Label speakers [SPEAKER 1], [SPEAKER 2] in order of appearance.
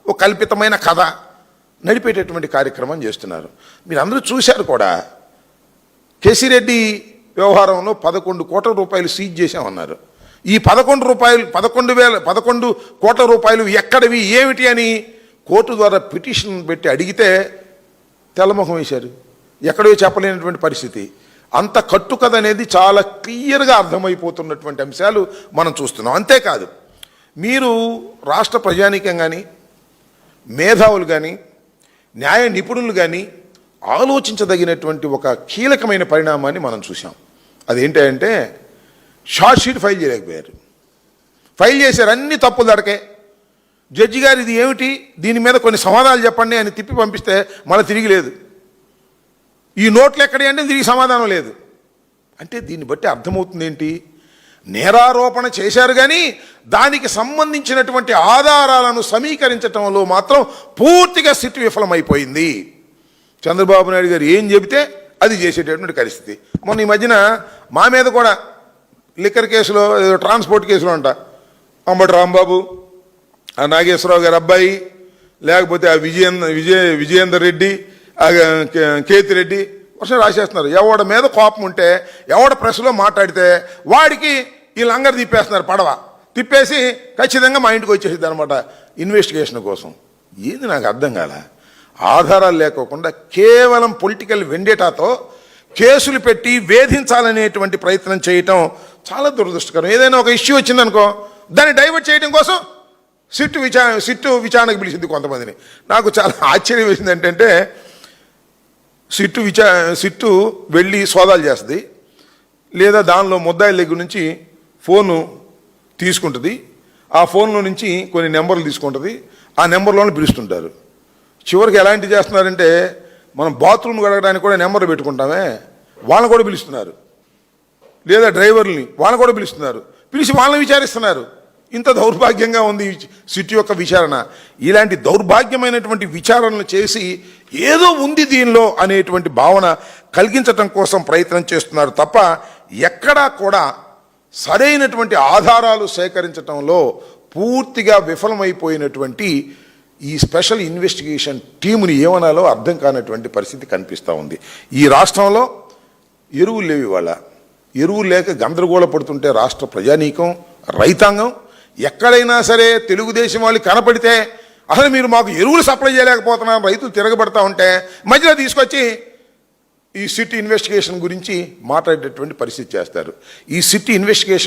[SPEAKER 1] ఒక కల్పితమైన కథ నడిపేటటువంటి కార్యక్రమం చేస్తున్నారు. మీరు అందరూ చూశారు కూడా. కేసిరెడ్డి వ్యవహారంలో 11 కోట్ల రూపాయలు సీజ్ చేశామన్నారు. ఈ 11 కోట్ల రూపాయలు ఎక్కడివి ఏమిటి అని కోర్టు ద్వారా పిటిషన్ పెట్టి అడిగితే తెల్లముఖం వేశారు. ఎక్కడో చెప్పలేనటువంటి పరిస్థితి. అంత కట్టుకథ అనేది చాలా క్లియర్గా అర్థమైపోతున్నటువంటి అంశాలు మనం చూస్తున్నాం. అంతేకాదు, మీరు రాష్ట్ర ప్రజానీకం కానీ, మేధావులు కానీ, న్యాయ నిపుణులు కానీ ఆలోచించదగినటువంటి ఒక కీలకమైన పరిణామాన్ని మనం చూసాం. అదేంటంటే షార్ట్ షీట్ ఫైల్ చేయలేకపోయారు. ఫైల్ చేశారు, అన్ని తప్పులు దడకే. జడ్జి గారు ఇది ఏమిటి, దీని మీద కొన్ని సమాధానాలు చెప్పండి అని తిప్పి పంపిస్తే మళ్ళీ తిరిగి లేదు. ఈ నోట్లు ఎక్కడి అంటే తిరిగి సమాధానం లేదు. అంటే దీన్ని బట్టి అర్థమవుతుంది ఏంటి, నేరారోపణ చేశారు కానీ దానికి సంబంధించినటువంటి ఆధారాలను సమీకరించడంలో మాత్రం పూర్తిగా సిట్ విఫలమైపోయింది. చంద్రబాబు నాయుడు గారు ఏం చెబితే అది చేసేటటువంటి పరిస్థితి. మొన్న ఈ మధ్యన మా మీద కూడా లిక్కర్ కేసులో, ట్రాన్స్పోర్ట్ కేసులో అంట, అంబటి రాంబాబు, ఆ నాగేశ్వరరావు గారి అబ్బాయి, లేకపోతే ఆ విజయేందర్ రెడ్డి, కేతిరెడ్డి వర్షం రాసేస్తున్నారు. ఎవడ మీద కోపం ఉంటే, ఎవడ ప్రెస్లో మాట్లాడితే వాడికి వీళ్ళు లంగర్ తిప్పేస్తున్నారు. పడవ తిప్పేసి ఖచ్చితంగా మా ఇంటికి వచ్చేసింది అనమాట ఇన్వెస్టిగేషన్ కోసం. ఏది నాకు అర్థం కాల. ఆధారాలు లేకోకుండా కేవలం పొలిటికల్ వెండేటాతో కేసులు పెట్టి వేధించాలనేటువంటి ప్రయత్నం చేయటం చాలా దురదృష్టకరం. ఏదైనా ఒక ఇష్యూ వచ్చిందనుకో, దాన్ని డైవర్ట్ చేయడం కోసం సిట్టు విచారణకు పిలిచింది కొంతమందిని. నాకు చాలా ఆశ్చర్యం వేసింది ఏంటంటే, సిట్టు వెళ్ళి సోదాలు చేస్తుంది, లేదా దానిలో ముద్దాయిల దగ్గర నుంచి ఫోను తీసుకుంటుంది, ఆ ఫోన్లో నుంచి కొన్ని నెంబర్లు తీసుకుంటుంది, ఆ నెంబర్లోనే పిలుస్తుంటారు. చివరికి ఎలాంటి చేస్తున్నారంటే, మనం బాత్రూమ్ కడగడానికి కూడా నెంబర్లు పెట్టుకుంటామే, వాళ్ళని కూడా పిలుస్తున్నారు, లేదా డ్రైవర్ని వాళ్ళని కూడా పిలుస్తున్నారు, పిలిచి వాళ్ళని విచారిస్తున్నారు. ఇంత దౌర్భాగ్యంగా ఉంది సిట్ యొక్క విచారణ. ఇలాంటి దౌర్భాగ్యమైనటువంటి విచారణలు చేసి ఏదో ఉంది దీనిలో అనేటువంటి భావన కలిగించటం కోసం ప్రయత్నం చేస్తున్నారు తప్ప ఎక్కడా కూడా సరైనటువంటి ఆధారాలు సేకరించటంలో పూర్తిగా విఫలమైపోయినటువంటి ఈ స్పెషల్ ఇన్వెస్టిగేషన్ టీముని ఏమనాలో అర్థం కానటువంటి పరిస్థితి కనిపిస్తూ ఉంది. ఈ రాష్ట్రంలో ఎరువులు లేవు. ఇవాళ ఎరువులు లేక గందరగోళ పడుతుంటే రాష్ట్ర ప్రజానీకం, రైతాంగం ఎక్కడైనా సరే తెలుగుదేశం వాళ్ళు కనపడితే అసలు మీరు మాకు ఎరువులు సప్లై చేయలేకపోతున్నారు, రైతులు తిరగబడతా ఉంటే మధ్యలో తీసుకొచ్చి ఈ సిట్ ఇన్వెస్టిగేషన్ గురించి మాట్లాడేటటువంటి పరిస్థితి చేస్తారు. ఈ సిట్ ఇన్వెస్టిగేషన్